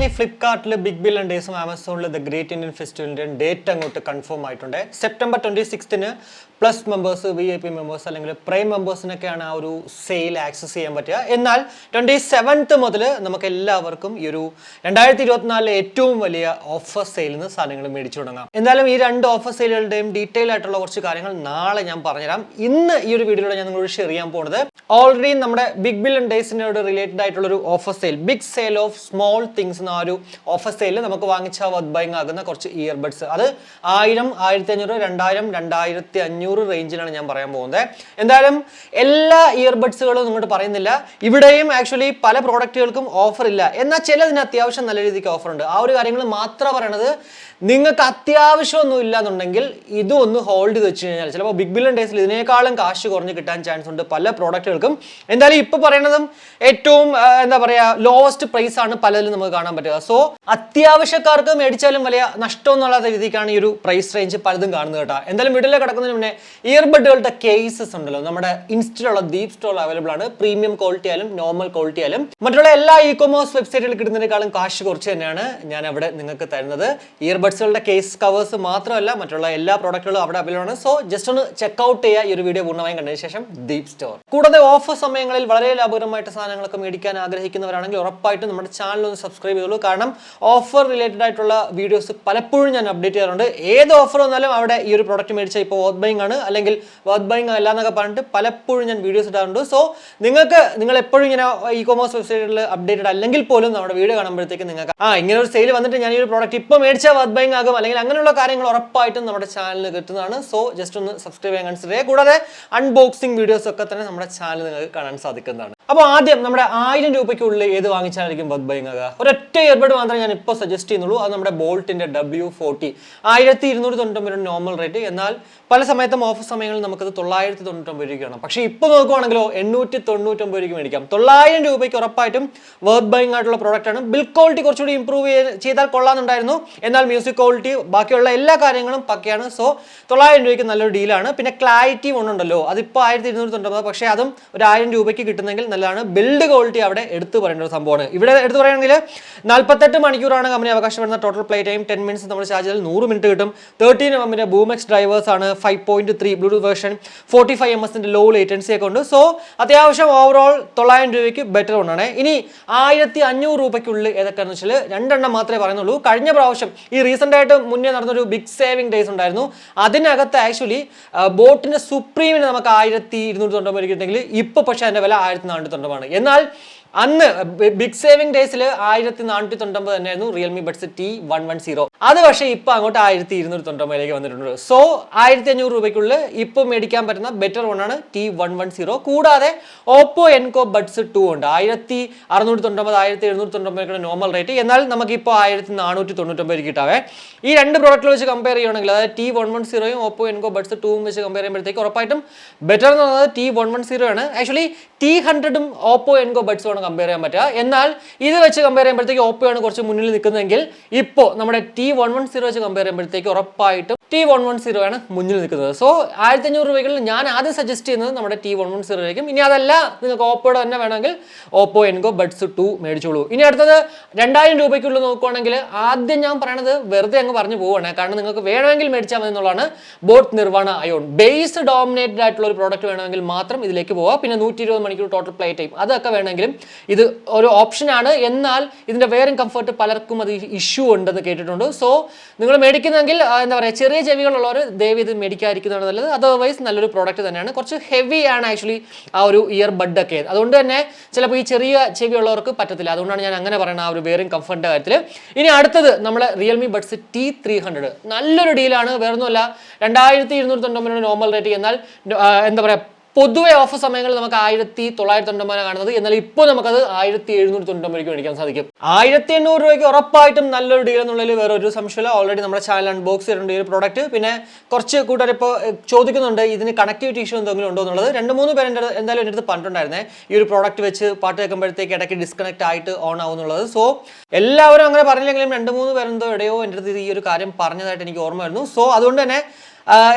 ഈ ഫ്ലിപ്കാർട്ടിൽ big billion ഡേയ്സും ആമസോണിൽ ദ ഗ്രേറ്റ് ഇന്ത്യൻ ഫെസ്റ്റിവലിൻ്റെ ഡേറ്റ് അങ്ങോട്ട് കൺഫേം ആയിട്ടുണ്ട്. September 26 plus members, VIP members അല്ലെങ്കിൽ പ്രൈം മെമ്പേഴ്സിനൊക്കെയാണ് ആ ഒരു സെയിൽ ആക്സസ് ചെയ്യാൻ പറ്റുക. എന്നാൽ 27 മുതൽ നമുക്ക് എല്ലാവർക്കും ഈ ഒരു 2024 ഏറ്റവും വലിയ ഓഫർ സെയിലിൽ നിന്ന് സാധനങ്ങൾ മേടിച്ചു തുടങ്ങാം. എന്തായാലും ഈ രണ്ട് ഓഫർ സെയിലുകളുടെയും ഡീറ്റെയിൽ ആയിട്ടുള്ള കുറച്ച് കാര്യങ്ങൾ നാളെ ഞാൻ പറഞ്ഞുതരാം. ഇന്ന് ഈ ഒരു വീഡിയോയിലൂടെ ഞാൻ നിങ്ങളോട് ഷെയർ ചെയ്യാൻ പോകുന്നത് ഓൾറെഡി നമ്മുടെ ബിഗ് ബില്യൺ ഡേയ്സിനോട് റിലേറ്റഡ് ആയിട്ടുള്ള ഒരു offer sale, big sale of small things എന്ന ഒരു ഓഫർ സെയിലിൽ നമുക്ക് വാങ്ങിച്ച വർത്ത് ബൈങ് ആകുന്ന കുറച്ച് ഇയർബഡ്സ്, അത് 1000, 1500, 2000, 2500 റേഞ്ചിലാണ് ഞാൻ പറയാൻ പോകുന്നത്. എന്തായാലും എല്ലാ ഇയർബഡ്സുകളും നിങ്ങോട്ട് പറയുന്നില്ല. ഇവിടെയും ആക്ച്വലി പല പ്രോഡക്റ്റുകൾക്കും ഓഫർ ഇല്ല, എന്നാൽ ചിലതിന് അത്യാവശ്യം നല്ല രീതിക്ക് ഓഫർ ഉണ്ട്. ആ ഒരു കാര്യങ്ങൾ മാത്രം പറയണത്. നിങ്ങൾക്ക് അത്യാവശ്യമൊന്നും ഇല്ലാന്നുണ്ടെങ്കിൽ ഇതും ഒന്ന് ഹോൾഡ് ചെയ്ത് വെച്ച് കഴിഞ്ഞാൽ ചിലപ്പോൾ ബിഗ് ബില്യൺ ഡേയ്സിൽ ഇതിനേക്കാളും കാശ് കുറഞ്ഞ് കിട്ടാൻ ചാൻസ് ഉണ്ട് പല പ്രോഡക്റ്റുകൾക്കും. എന്തായാലും ഇപ്പോൾ പറയുന്നതും ഏറ്റവും എന്താ പറയുക ലോവസ്റ്റ് പ്രൈസ് ആണ് പലതിലും നമുക്ക് കാണാൻ പറ്റുക. സോ അത്യാവശ്യക്കാർക്ക് മേടിച്ചാലും വലിയ നഷ്ടമൊന്നുമുള്ള രീതിക്കാണ് ഈ ഒരു പ്രൈസ് റേഞ്ച് പലതും കാണുന്നത് കേട്ടോ. എന്തായാലും വീട്ടിലേക്ക് കിടക്കുന്നതിന് മുന്നേ ഇയർബഡുകളുടെ കേസസ് ഉണ്ടല്ലോ, നമ്മുടെ ഇൻസ്റ്റയിലുള്ള ദീപ് സ്റ്റോറിൽ അവൈലബിൾ ആണ്. പ്രീമിയം ക്വാളിറ്റി ആയാലും നോർമൽ ക്വാളിറ്റി ആയാലും മറ്റുള്ള എല്ലാ ഇ-കൊമേഴ്സ് വെബ്സൈറ്റുകളിൽ കിട്ടുന്നതിനേക്കാളും കാശ് കുറച്ച് തന്നെയാണ് ഞാൻ അവിടെ നിങ്ങൾക്ക് തരുന്നത്. ഇയർബഡ്സുകളുടെ കേസ് കവേഴ്സ് മാത്രമല്ല മറ്റുള്ള എല്ലാ പ്രോഡക്റ്റുകളും അവിടെ അവൈലബിൾ ആണ്. സോ ജസ്റ്റ് ഒന്ന് ചെക്ക്ഔട്ട് ചെയ്യുക ഈ ഒരു വീഡിയോ പൂർണ്ണമായും കണ്ടതിന് ശേഷം ദീപ് സ്റ്റോർ. കൂടാതെ ഓഫർ സമയങ്ങളിൽ വളരെ ലാഭകരമായിട്ട് സാധനങ്ങളൊക്കെ മേടിക്കാൻ ആഗ്രഹിക്കുന്നവരാണെങ്കിൽ ഉറപ്പായിട്ടും നമ്മുടെ ചാനൽ ഒന്ന് സബ്സ്ക്രൈബ് ചെയ്തോളൂ. കാരണം ഓഫർ റിലേറ്റഡ് ആയിട്ടുള്ള വീഡിയോസ് പലപ്പോഴും ഞാൻ അപ്ഡേറ്റ് ചെയ്യാറുണ്ട്. ഏത് ഓഫർ വന്നാലും അവിടെ ഈ ഒരു പ്രോഡക്റ്റ് മേടിച്ചാൽ ഇപ്പോൾ വർത്ത് ബൈങ് ആണ് അല്ലെങ്കിൽ വർത്ത് ബൈങ് അല്ല എന്നൊക്കെ പറഞ്ഞിട്ട് പലപ്പോഴും ഞാൻ വീഡിയോസ് ഇടാറുണ്ട്. സോ നിങ്ങൾ എപ്പോഴും ഇങ്ങനെ ഇ-കൊമേഴ്സ് വെബ്സൈറ്റുകളിൽ അപ്ഡേറ്റഡ് അല്ലെങ്കിൽ പോലും നമ്മുടെ വീഡിയോ കാണുമ്പോഴത്തേക്ക് നിങ്ങൾക്ക് ഇങ്ങനെ ഒരു സെയിൽ വന്നിട്ട് ഞാൻ ഈ ഒരു പ്രോഡക്റ്റ് ഇപ്പോൾ മേടിച്ചാൽ വർത്ത് ബൈങ് ആകും അല്ലെങ്കിൽ അങ്ങനെയുള്ള കാര്യങ്ങൾ ഉറപ്പായിട്ടും നമ്മുടെ ചാനലിൽ കിട്ടുന്നതാണ്. സോ ജസ്റ്റ് ഒന്ന് സബ്സ്ക്രൈബ് ചെയ്യാൻ കൺസിഡർ ചെയ്യുക. കൂടാതെ അൺബോക്സിംഗ് വീഡിയോസ് ഒക്കെ തന്നെ നമ്മുടെ ചാനൽ നിങ്ങൾക്ക് കാണാൻ സാധിക്കുന്നതാണ്. അപ്പോൾ ആദ്യം നമ്മുടെ 1000 രൂപയ്ക്കുള്ളിൽ ഏത് വാങ്ങിച്ചാലായിരിക്കും വർത്ത് ബൈങ് ആകുക? ഒരൊറ്റ ഇയർബഡ് മാത്രമേ ഞാൻ ഇപ്പോൾ സജസ്റ്റ് ചെയ്യുന്നുള്ളൂ. അത് നമ്മുടെ ബോൾട്ടിന്റെ W40 1299 നോർമൽ റേറ്റ്. എന്നാൽ പല സമയത്തും ഓഫർ സമയങ്ങളിൽ നമുക്കത് 999 രൂപയ്ക്കാണ്. പക്ഷേ ഇപ്പോൾ നോക്കുവാണെങ്കിലോ 899 രൂപയ്ക്ക് മേടിക്കാം. 900 രൂപയ്ക്ക് ഉറപ്പായിട്ടും വർത്ത് ബൈങ് ആയിട്ടുള്ള പ്രോഡക്റ്റ് ആണ്. ബിൽഡ് ക്വാളിറ്റി കുറച്ചുകൂടി ഇംപ്രൂവ് ചെയ്താൽ കൊള്ളാമെന്നുണ്ടായിരുന്നു, എന്നാൽ മ്യൂസിക് ക്വാളിറ്റി ബാക്കിയുള്ള എല്ലാ കാര്യങ്ങളും പക്കയാണ്. സോ 900 രൂപയ്ക്ക് നല്ലൊരു ഡീലാണ്. പിന്നെ ക്ലാരിറ്റി ഉണ്ടല്ലോ, അതിപ്പോൾ 1299, പക്ഷേ അതും ഒരു 1000 രൂപയ്ക്ക് കിട്ടുന്നെങ്കിൽ നല്ലതാണ്. ബിൽഡ് ക്വാളിറ്റി അവിടെ എടുത്തു പറയേണ്ട ഒരു സംഭവമാണ്. ഇവിടെ എടുത്തു പറയുകയാണെങ്കിൽ 48 മണിക്കൂറാണ് കമ്പനി അവകാശപ്പെടുന്ന ടോട്ടൽ പ്ലേ ടൈം. 10 മിനിറ്റ്സ് നമ്മൾ ചാർജ് ചെയ്താൽ 100 മിനിറ്റ് കിട്ടും. 13 mm ബൂമെക്സ് ഡ്രൈവേഴ്സ് ആണ്. 5.3 ബ്ലൂടൂത്ത് വേർഷൻ, 45 ms ലോw ലേറ്റൻസി ഒക്കെ ഉണ്ട്. സോ അത്യാവശ്യം ഓവറോൾ 900 രൂപയ്ക്ക് ബെറ്റർ കൊണ്ടാണ്. ഇനി 1500 രൂപയ്ക്കുള്ളിൽ ഏതൊക്കെയാണെന്ന് വെച്ചാൽ രണ്ടെണ്ണം മാത്രമേ പറയുന്നുള്ളൂ. കഴിഞ്ഞ പ്രാവശ്യം ഈ റീസെന്റ് ആയിട്ട് മുന്നേ നടന്നൊരു ബിഗ് സേവിംഗ് ഡേയ്സ് ഉണ്ടായിരുന്നു. അതിനകത്ത് ആക്ച്വലി ബോട്ടിന്റെ സുപ്രീമിന് നമുക്ക് 1299 കിട്ടുന്നെങ്കിൽ ഇപ്പോൾ പക്ഷേ അതിന്റെ വില 1499 ആണ്. എന്നാൽ അന്ന് ബിഗ് സേവിംഗ് ഡേയ്സിൽ 1499 തന്നെയായിരുന്നു റിയൽമി ബഡ്സ് T110. അത് പക്ഷേ ഇപ്പൊ അങ്ങോട്ട് 1299 വന്നിട്ടുണ്ട്. സോ 1500 രൂപയ്ക്കുള്ളിൽ ഇപ്പോൾ മേടിക്കാൻ പറ്റുന്ന ബെറ്റർ വണ്ണാണ് T110. കൂടാതെ ഓപ്പോ എൻകോ ബഡ്സ് 2 ഉണ്ട്. 1699, 1799 നോർമൽ റേറ്റ്. എന്നാൽ നമുക്കിപ്പോൾ 1499 കിട്ടാവേ. ഈ രണ്ട് പ്രോഡക്റ്റുകൾ വെച്ച് കമ്പയർ ചെയ്യുകയാണെങ്കിൽ, അതായത് T110യും ഓപ്പോ എൻകോ ബഡ്സ് 2ഉം വെച്ച് കമ്പയർ ചെയ്യുമ്പോഴത്തേക്ക് ഉറപ്പായിട്ടും ബെറ്റർ എന്ന് പറയുന്നത് T110 ആണ്. ആക്ച്വലി T100ഉം ഓപ്പോ എൻകോ ബഡ്സും കമ്പയർ ചെയ്യാൻ പറ്റുക. എന്നാൽ ഇത് വെച്ച് കമ്പയർ ചെയ്യുമ്പോഴത്തേക്ക് ഓപ്പോ ആണ് കുറച്ച് മുന്നിൽ നിൽക്കുന്നതെങ്കിൽ ഇപ്പോൾ നമ്മുടെ T110 വെച്ച് കമ്പയർ ചെയ്യുമ്പോഴത്തേക്ക് ഉറപ്പായിട്ടും T110 ആണ് മുന്നിൽ നിൽക്കുന്നത്. സോ 1500 രൂപയ്ക്കുള്ളിൽ ഞാൻ ആദ്യം സജസ്റ്റ് ചെയ്യുന്നത് നമ്മുടെ T110 ആയിരിക്കും. ഇനി അതല്ല നിങ്ങൾക്ക് ഓപ്പോയുടെ തന്നെ വേണമെങ്കിൽ ഓപ്പോ എൻകോ ബഡ്സ് 2 മേടിച്ചോളൂ. ഇനി അടുത്തത് 2000 രൂപയ്ക്കുള്ളിൽ നോക്കുവാണെങ്കിൽ ആദ്യം ഞാൻ പറയണത് വെറുതെ അങ്ങ് പറഞ്ഞു പോവുകയാണ്. കാരണം നിങ്ങൾക്ക് വേണമെങ്കിൽ മേടിച്ചാൽ മതി എന്നുള്ളതാണ്. Boat nirvana ion base dominated ആയിട്ടുള്ള ഒരു പ്രോഡക്റ്റ് വേണമെങ്കിൽ മാത്രം ഇതിലേക്ക് പോവാം. പിന്നെ 120 മണിക്കൂർ ടോട്ടൽ പ്ലേ ടൈം അതൊക്കെ വേണമെങ്കിലും ഇത് ഒരു ഓപ്ഷനാണ്. എന്നാൽ ഇതിന്റെ വെയറിംഗ് കംഫർട്ട് പലർക്കും അത് ഇഷ്യൂ ഉണ്ടെന്ന് കേട്ടിട്ടുണ്ട്. സോ നിങ്ങൾ മേടിക്കുന്നെങ്കിൽ എന്താ പറയുക, ചെറിയ ചെവികളുള്ളവർ ദയവ് ഇത് മേടിക്കാതിരിക്കുന്നതാണ് നല്ലത്. അതർവൈസ് നല്ലൊരു പ്രോഡക്റ്റ് തന്നെയാണ്. കുറച്ച് ഹെവി ആണ് ആക്ച്വലി ആ ഒരു ഇയർ ബഡ് ഒക്കെ. അതുകൊണ്ട് തന്നെ ചിലപ്പോൾ ഈ ചെറിയ ചെവിയുള്ളവർക്ക് പറ്റത്തില്ല. അതുകൊണ്ടാണ് ഞാൻ അങ്ങനെ പറയുന്നത് ആ ഒരു വെയറിംഗ് കംഫർട്ടിന്റെ കാര്യത്തിൽ. ഇനി അടുത്തത് നമ്മുടെ റിയൽമി ബഡ്സ് T300 നല്ലൊരു ഡീലാണ്. വേറൊന്നുമല്ല, 2299 നോർമൽ റേറ്റ്. എന്നാൽ എന്താ പറയുക, പൊതുവെ ഓഫർ സമയങ്ങളിൽ നമുക്ക് 1999 കാണുന്നത്. എന്നാൽ ഇപ്പോൾ നമുക്കത് 1799 മേടിക്കാൻ സാധിക്കും. 1800 രൂപയ്ക്ക് ഉറപ്പായിട്ടും നല്ലൊരു ഡീൽ എന്നുള്ളതിൽ വേറെ ഒരു സംശയമില്ല. ഓൾറെഡി നമ്മുടെ ചാനൽ അൺബോക്സ് ചെയ്തിട്ടുണ്ട് ഈ ഒരു പ്രോഡക്റ്റ്. പിന്നെ കുറച്ച് കൂട്ടുകാർ ഇപ്പോൾ ചോദിക്കുന്നുണ്ട് ഇതിന് കണക്ടിവിറ്റി ഇഷ്യൂ എന്തെങ്കിലും ഉണ്ടോ എന്നുള്ളത്. 2-3 പേര് എന്തായാലും എൻ്റെ അടുത്ത് പറഞ്ഞിട്ടുണ്ടായിരുന്നേ ഈ ഒരു പ്രോഡക്റ്റ് വെച്ച് പാട്ട് കേൾക്കുമ്പോഴത്തേക്ക് ഇടയ്ക്ക് ഡിസ്കണക്ട് ആയിട്ട് ഓൺ ആവും എന്നുള്ളത്. സോ എല്ലാവരും അങ്ങനെ പറഞ്ഞില്ലെങ്കിലും 2-3 പേരെന്തോ ഇടയോ എൻ്റെ അടുത്ത് ഈ ഒരു കാര്യം പറഞ്ഞതായിട്ട് എനിക്ക് ഓർമ്മ വരുന്നു. സോ അതുകൊണ്ട് തന്നെ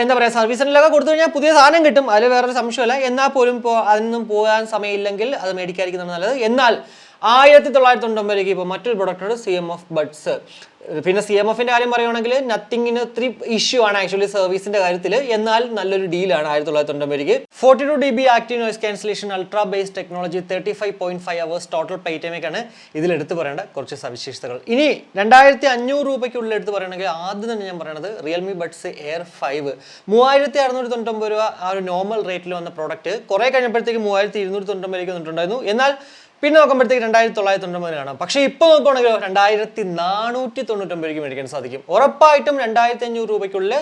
എന്താ പറയുക, സർവീസ് സെന്ററിലൊക്കെ കൊടുത്തു കഴിഞ്ഞാൽ പുതിയ സാധനം കിട്ടും, അതിൽ വേറൊരു സംശയമല്ല. എന്നാൽ പോലും അതിനൊന്നും പോകാൻ സമയമില്ലെങ്കിൽ അത് മേടിക്കാതിരിക്കുന്നതാണ് നല്ലത്. എന്നാൽ $1999 രൂപയ്ക്ക് ഇപ്പോൾ മറ്റൊരു പ്രൊഡക്റ്റാണ് CMF ബഡ്സ്. പിന്നെ CMFിന്റെ കാര്യം പറയുകയാണെങ്കിൽ നത്തിങ്ങിന് ഒത്തിരി ഇഷ്യൂ ആണ് ആക്ച്വലി സർവീസിന്റെ കാര്യത്തിൽ. എന്നാൽ നല്ലൊരു ഡീലാണ് 1999 രൂപയ്ക്ക്. 42 dB active noise cancellation, ultra bass technology, 35.5 hours total play ടൈമൊക്കെയാണ് ഇതിൽ എടുത്ത് പറയേണ്ട കുറച്ച് സവിശേഷതകൾ. ഇനി 2500 രൂപയ്ക്കുള്ളിൽ എടുത്ത് പറയുകയാണെങ്കിൽ ആദ്യം തന്നെ ഞാൻ പറയുന്നത് റിയൽമി ബഡ്സ് എയർ 5. 3699 രൂപ ആ ഒരു നോർമൽ റേറ്റിൽ വന്ന പ്രോഡക്റ്റ് കുറേ കഴിഞ്ഞപ്പോഴത്തേക്ക് 3299 വന്നിട്ടുണ്ടായിരുന്നു. എന്നാൽ പിന്നെ നോക്കുമ്പോഴത്തേക്ക് 2999 കാണാം. പക്ഷേ ഇപ്പോൾ നോക്കുകയാണെങ്കിലോ 2499 മേടിക്കാൻ സാധിക്കും. ഉറപ്പായിട്ടും 2500 രൂപയ്ക്കുള്ളിൽ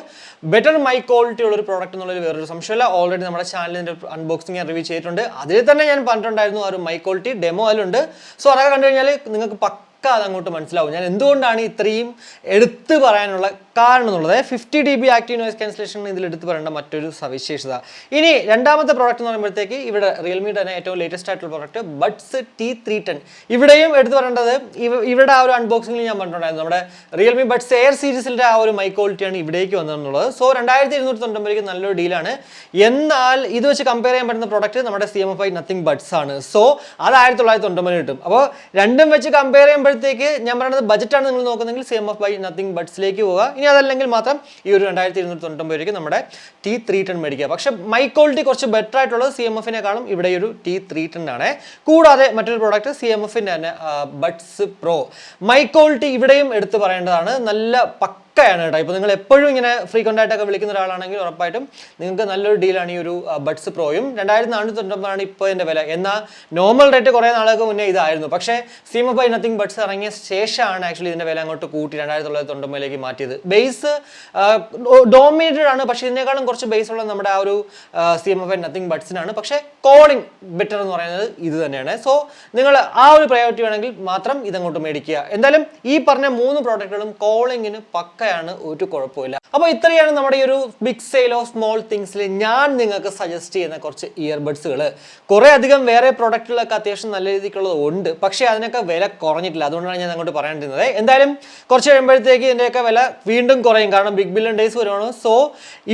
ബെറ്റർ മൈ ക്വാളിറ്റി ഉള്ള ഒരു പ്രോഡക്റ്റ് എന്നുള്ളൊരു വേറൊരു സംശയമില്ല. ഓൾറെഡി നമ്മുടെ ചാനലിൻ്റെ അൺബോക്സിംഗ് ഞാൻ റിവ്യൂ ചെയ്തിട്ടുണ്ട്. അതിൽ തന്നെ ഞാൻ പറഞ്ഞിട്ടുണ്ടായിരുന്നു ആ ഒരു മൈ ക്വാളിറ്റി ഡെമോ അതിലുണ്ട്. സോ അതൊക്കെ കണ്ടു കഴിഞ്ഞാൽ നിങ്ങൾക്ക് അതങ്ങോട്ട് മനസ്സിലാവും ഞാൻ എന്തുകൊണ്ടാണ് ഇത്രയും എടുത്തു പറയാനുള്ള കാരണം എന്നുള്ളത്. 50 dB ആക്റ്റീവ് നോയ്സ് ക്യാൻസലേഷൻ ഇതിൽ എടുത്ത് പറയേണ്ട മറ്റൊരു സവിശേഷത. ഇനി രണ്ടാമത്തെ പ്രോഡക്റ്റ് എന്ന് പറയുമ്പോഴത്തേക്ക് ഇവിടെ റിയൽമിയുടെ തന്നെ ഏറ്റവും ലേറ്റസ്റ്റ് ആയിട്ടുള്ള പ്രോഡക്റ്റ് ബഡ്സ് T310. ഇവിടെയും എടുത്തു പറയേണ്ടത് ഇവിടെ ആ ഒരു അൺബോക്സിംഗിൽ ഞാൻ പറഞ്ഞിട്ടുണ്ടായിരുന്നു നമ്മുടെ റിയൽമി ബഡ്സ് എയർ സീരീസിൻ്റെ ആ ഒരു മൈ ക്വാളിറ്റിയാണ് ഇവിടേക്ക് വന്നതെന്നുള്ളത്. സോ 2299 നല്ലൊരു ഡീലാണ്. എന്നാൽ ഇത് വെച്ച് കമ്പയർ ചെയ്യാൻ പറ്റുന്ന പ്രോഡക്റ്റ് നമ്മുടെ CMFI നത്തിങ് ബഡ്സ് ആണ്. സോ അത് 1999 കിട്ടും. അപ്പോൾ രണ്ടും വെച്ച് കമ്പയർ ചെയ്യുമ്പോൾ ഞാൻ പറയുന്നത് ബജറ്റാണ് നിങ്ങൾ നോക്കുന്നെങ്കിൽ CMFI നത്തിങ് ബഡ്സിലേക്ക് പോവുക. ഇനി അതല്ലെങ്കിൽ മാത്രം ഈ ഒരു 2299 രൂപയ്ക്ക് നമ്മുടെ T310 മേടിക്കുക. പക്ഷെ മൈ ക്വാളിറ്റി കുറച്ച് ബെറ്റർ ആയിട്ടുള്ളത് CMFിനെക്കാളും ഇവിടെ ഒരു T310 ആണ്. കൂടാതെ മറ്റൊരു പ്രോഡക്റ്റ് CMFിൻ്റെ തന്നെ ബഡ്സ് പ്രോ. മൈ ക്വാളിറ്റി ഇവിടെയും എടുത്ത് പറയേണ്ടതാണ്. നല്ല ാണ് കേട്ടോ. ഇപ്പോൾ നിങ്ങൾ എപ്പോഴും ഇങ്ങനെ ഫ്രീക്വൻ്റ് ആയിട്ടൊക്കെ വിളിക്കുന്ന ഒരാളാണെങ്കിൽ ഉറപ്പായിട്ടും നിങ്ങൾക്ക് നല്ലൊരു ഡീലാണ് ഈ ഒരു ബഡ്സ് പ്രോയും. 2499 ഇപ്പോൾ ഇതിൻ്റെ വില. എന്നാൽ നോർമൽ റേറ്റ് കുറേ നാളുകൾക്ക് മുന്നേ ഇതായിരുന്നു. പക്ഷേ CMFI നത്തിങ് ബഡ്സ് ഇറങ്ങിയ ശേഷമാണ് ആക്ച്വലി ഇതിൻ്റെ വില അങ്ങോട്ട് കൂട്ടി 2999 മാറ്റിയത്. ബേസ് ഡോമിനേറ്റഡ് ആണ്, പക്ഷേ ഇതിനേക്കാളും കുറച്ച് ബേസ് ഉള്ളത് നമ്മുടെ ആ ഒരു CMFI നത്തിങ് ബഡ്സിനാണ്. പക്ഷേ കോളിംഗ് ബെറ്റർ എന്ന് പറയുന്നത് ഇത് തന്നെയാണ്. സോ നിങ്ങൾ ആ ഒരു പ്രയോറിറ്റി വേണമെങ്കിൽ മാത്രം ഇതങ്ങോട്ട് മേടിക്കുക. എന്തായാലും ഈ പറഞ്ഞ 3 പ്രോഡക്റ്റുകളും കോളിങ്ങിന് പക്ക ഒരു കുഴപ്പമില്ല. അപ്പോൾ ഇത്രയാണ് നമ്മുടെ ഈ ഒരു ബിഗ് സെയിൽ ഓഫ് സ്മോൾ തിങ്സിൽ ഞാൻ നിങ്ങൾക്ക് സജസ്റ്റ് ചെയ്യുന്ന കുറച്ച് ഇയർബഡ്സുകൾ. കുറേ അധികം വേറെ പ്രോഡക്റ്റുകളൊക്കെ അത്യാവശ്യം നല്ല രീതിക്കുള്ളത് ഉണ്ട്, പക്ഷേ അതിനൊക്കെ വില കുറഞ്ഞിട്ടില്ല. അതുകൊണ്ടാണ് ഞാൻ അങ്ങോട്ട് പറയാണ്ടിരുന്നത്. എന്തായാലും കുറച്ച് കഴിയുമ്പോഴത്തേക്ക് ഇതിൻ്റെയൊക്കെ വില വീണ്ടും കുറയും, കാരണം ബിഗ് ബില്യൺ ഡേയ്സ് വരുവാണ്. സോ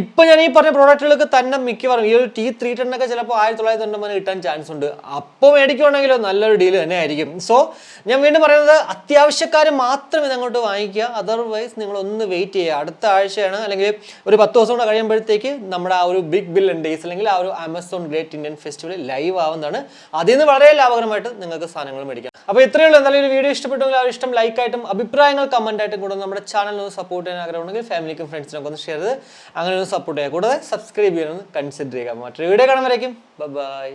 ഇപ്പോൾ ഞാൻ ഈ പറഞ്ഞ പ്രോഡക്റ്റുകൾക്ക് തന്നെ മിക്കവാറും ഈ ഒരു T310 ഒക്കെ ചിലപ്പോൾ 1999 കിട്ടാൻ ചാൻസ് ഉണ്ട്. അപ്പോൾ മേടിക്കുവാണെങ്കിലോ നല്ലൊരു ഡീൽ തന്നെ ആയിരിക്കും. സോ ഞാൻ വീണ്ടും പറയുന്നത് അത്യാവശ്യക്കാർ മാത്രം ഇതങ്ങോട്ട് വാങ്ങിക്കുക. അതർവൈസ് നിങ്ങളൊന്ന് വെയിറ്റ് ചെയ്യുക. അടുത്ത ആഴ്ചയാണ് അല്ലെങ്കിൽ ഒരു 10 ദിവസം കൂടെ കഴിയുമ്പോഴത്തേക്ക് നമ്മുടെ ആ ഒരു ബിഗ് ബില്യൺ ഡേയ്സ് അല്ലെങ്കിൽ ആ ഒരു Amazon great Indian festival live ആവുന്നതാണ്. അതിൽ നിന്ന് വളരെ ലാഭകരമായിട്ട് നിങ്ങൾക്ക് സാധനങ്ങൾ മേടിക്കാം. അപ്പോൾ ഇത്രയേ ഉള്ളൂ. എന്തായാലും ഒരു വീഡിയോ ഇഷ്ടപ്പെട്ടെങ്കിൽ ആ ഇഷ്ടം ലൈക്കായിട്ടും അഭിപ്രായങ്ങൾ കമൻറ്റായിട്ടും കൂടെ നമ്മുടെ ചാനലിനൊന്ന് സപ്പോർട്ട് ചെയ്യാൻ ആഗ്രഹമുണ്ടെങ്കിൽ ഫാമിലിക്കും ഫ്രണ്ട്സിനൊക്കെ ഒന്ന് ഷെയർ ചെയ്ത് അങ്ങനെ ഒന്ന് സപ്പോർട്ട് ചെയ്യുക. കൂടാതെ സബ്സ്ക്രൈബ് ചെയ്യാനൊന്ന് കൺസിഡർ ചെയ്യുക. മറ്റൊരു വീഡിയോ കാണുമ്പോഴേക്കും ബൈ.